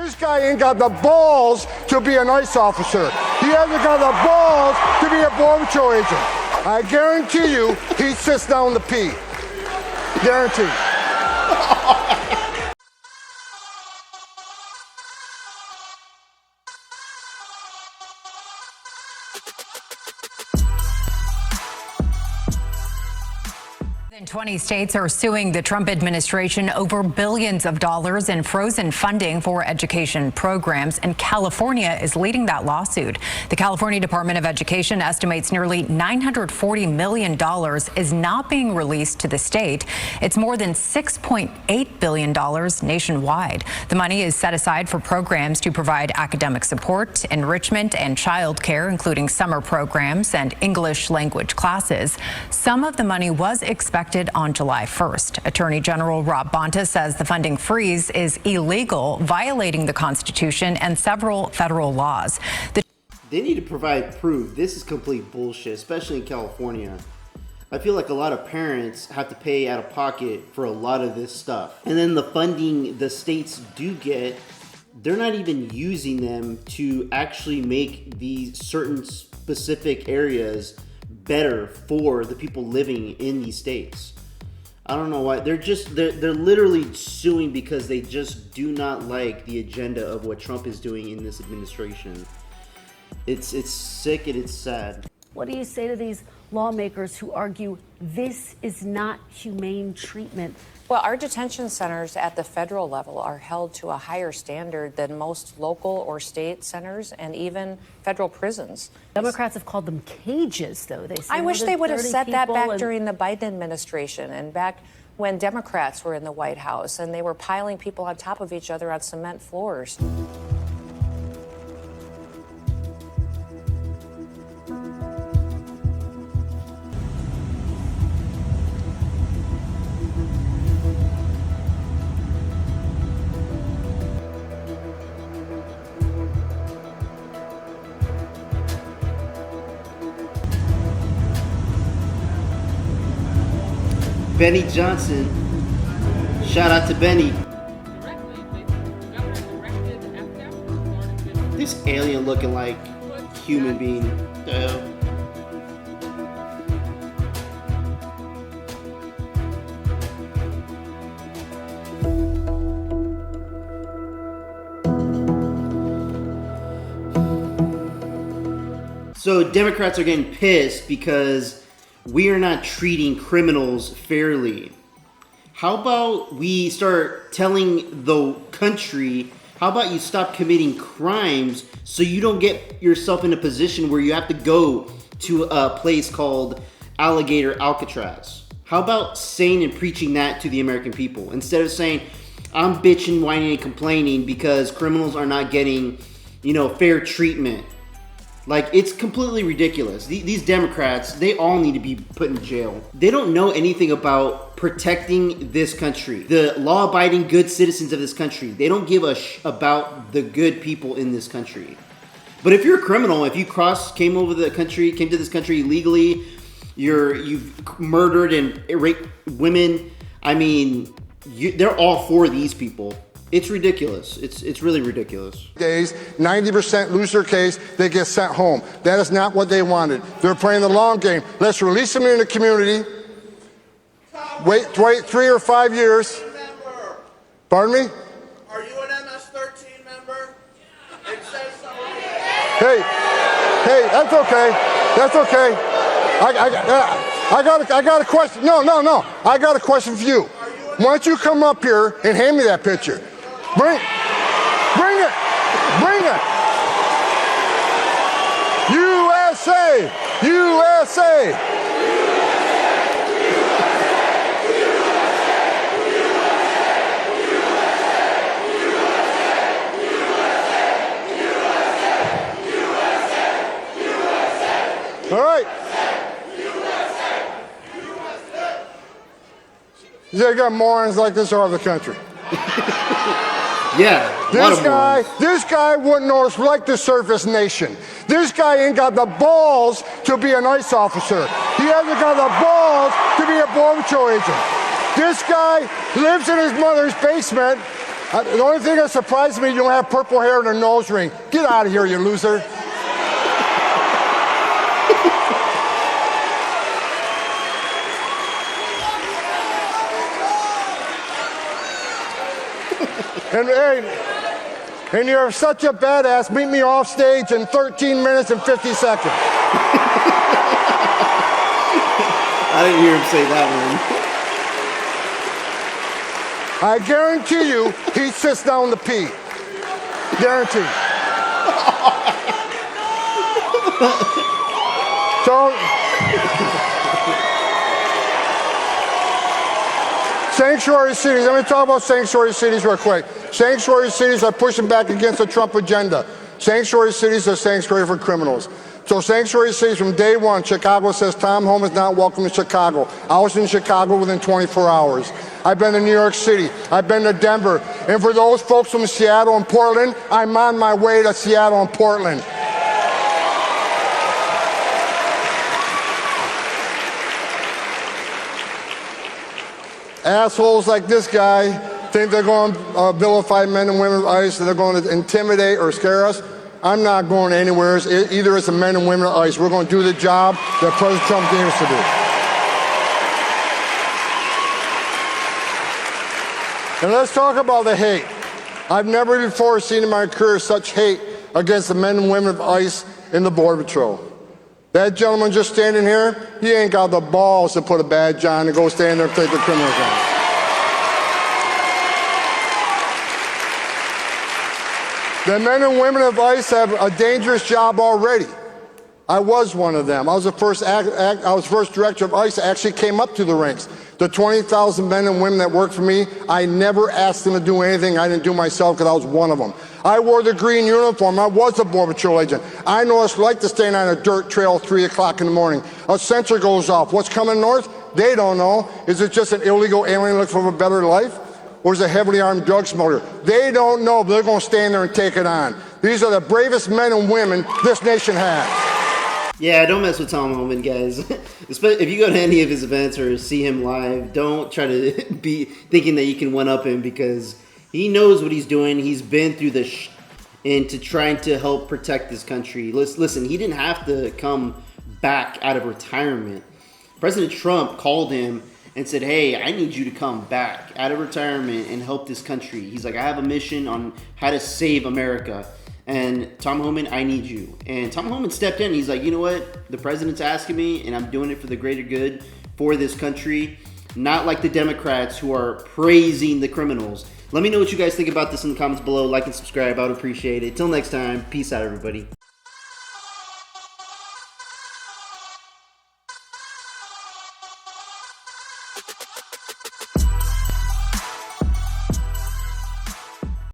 This guy ain't got the balls to be an ICE officer. He hasn't got the balls to be a Border Patrol agent. I guarantee you, he sits down to pee. Guaranteed. More than 20 states are suing the Trump administration over billions of dollars in frozen funding for education programs, and California is leading that lawsuit. The California Department of Education estimates nearly $940 million is not being released to the state. It's more than $6.8 billion nationwide. The money is set aside for programs to provide academic support, enrichment, and child care, including summer programs and English language classes. Some of the money was expected on July 1st. Attorney General Rob Bonta says the funding freeze is illegal, violating the Constitution and several federal laws. They need to provide proof. This is complete bullshit, especially in California. I feel like a lot of parents have to pay out of pocket for a lot of this stuff. And then the funding the states do get, they're not even using them to actually make these certain specific areas better for the people living in these states. I don't know why. They're literally suing because they just do not like the agenda of what Trump is doing in this administration. It's sick and it's sad. What do you say to these lawmakers who argue this is not humane treatment? Well, our detention centers at the federal level are held to a higher standard than most local or state centers and even federal prisons. Democrats have called them cages, though. They say I wish they would have said that back during the Biden administration and back when Democrats were in the White House and they were piling people on top of each other on cement floors. Benny Johnson. Shout out to Benny. This alien looking like human being. So Democrats are getting pissed because we are not treating criminals fairly. How about we start telling the country, how about you stop committing crimes so you don't get yourself in a position where you have to go to a place called Alligator Alcatraz? How about saying and preaching that to the American people instead of saying, I'm bitching, whining, and complaining because criminals are not getting, fair treatment. Like, it's completely ridiculous. These Democrats, they all need to be put in jail. They don't know anything about protecting this country, the law-abiding good citizens of this country. They don't give a about the good people in this country. But if you're a criminal, if you came to this country illegally, you've murdered and raped women, they're all for these people. It's ridiculous. It's really ridiculous. Days, 90% lose their case, they get sent home. That is not what they wanted. They're playing the long game. Let's release them in the community. Wait 3 or 5 years. Pardon me? Are you an MS-13 member? It says so. Hey, that's okay. That's okay. I got a question. No. I got a question for you. Why don't you come up here and hand me that picture? Bring it. USA. All right. You got morons like this all over the country. Yeah, this guy wouldn't know it's like the surface nation. This guy ain't got the balls to be an ICE officer. He hasn't got the balls to be a Border Patrol agent. This guy lives in his mother's basement The only thing that surprised me, you don't have purple hair and a nose ring. Get out of here, you loser. And you're such a badass. Meet me off stage in 13 minutes and 50 seconds. I didn't hear him say that one. I guarantee you, he sits down to pee. Guaranteed. So, sanctuary cities. Let me talk about sanctuary cities real quick. Sanctuary cities are pushing back against the Trump agenda. Sanctuary cities are sanctuary for criminals. So sanctuary cities from day one, Chicago says Tom Homan is not welcome to Chicago. I was in Chicago within 24 hours. I've been to New York City. I've been to Denver. And for those folks from Seattle and Portland, I'm on my way to Seattle and Portland. Assholes like this guy think they're going to vilify men and women of ICE and they're going to intimidate or scare us. I'm not going anywhere. Either it's the men and women of ICE. We're going to do the job that President Trump gave us to do. And let's talk about the hate. I've never before seen in my career such hate against the men and women of ICE and the Border Patrol. That gentleman just standing here, he ain't got the balls to put a badge on and go stand there and take the criminals on. The men and women of ICE have a dangerous job already. I was one of them. I was the first director of ICE that actually came up to the ranks. The 20,000 men and women that worked for me, I never asked them to do anything I didn't do myself because I was one of them. I wore the green uniform. I was a Border Patrol agent. I know what it's like to stand on a dirt trail at 3 o'clock in the morning. A sensor goes off. What's coming north? They don't know. Is it just an illegal alien looking for a better life? Or is it a heavily armed drug smuggler? They don't know, but they're going to stand there and take it on. These are the bravest men and women this nation has. Yeah, don't mess with Tom Homan, guys. If you go to any of his events or see him live, don't try to be thinking that you can one-up him because he knows what he's doing. He's been through this into trying to help protect this country. Listen, he didn't have to come back out of retirement. President Trump called him and said, hey, I need you to come back out of retirement and help this country. He's like, I have a mission on how to save America. And Tom Homan, I need you. And Tom Homan stepped in. He's like, you know what? The president's asking me, and I'm doing it for the greater good for this country. Not like the Democrats who are praising the criminals. Let me know what you guys think about this in the comments below. Like and subscribe. I would appreciate it. Till next time, peace out, everybody.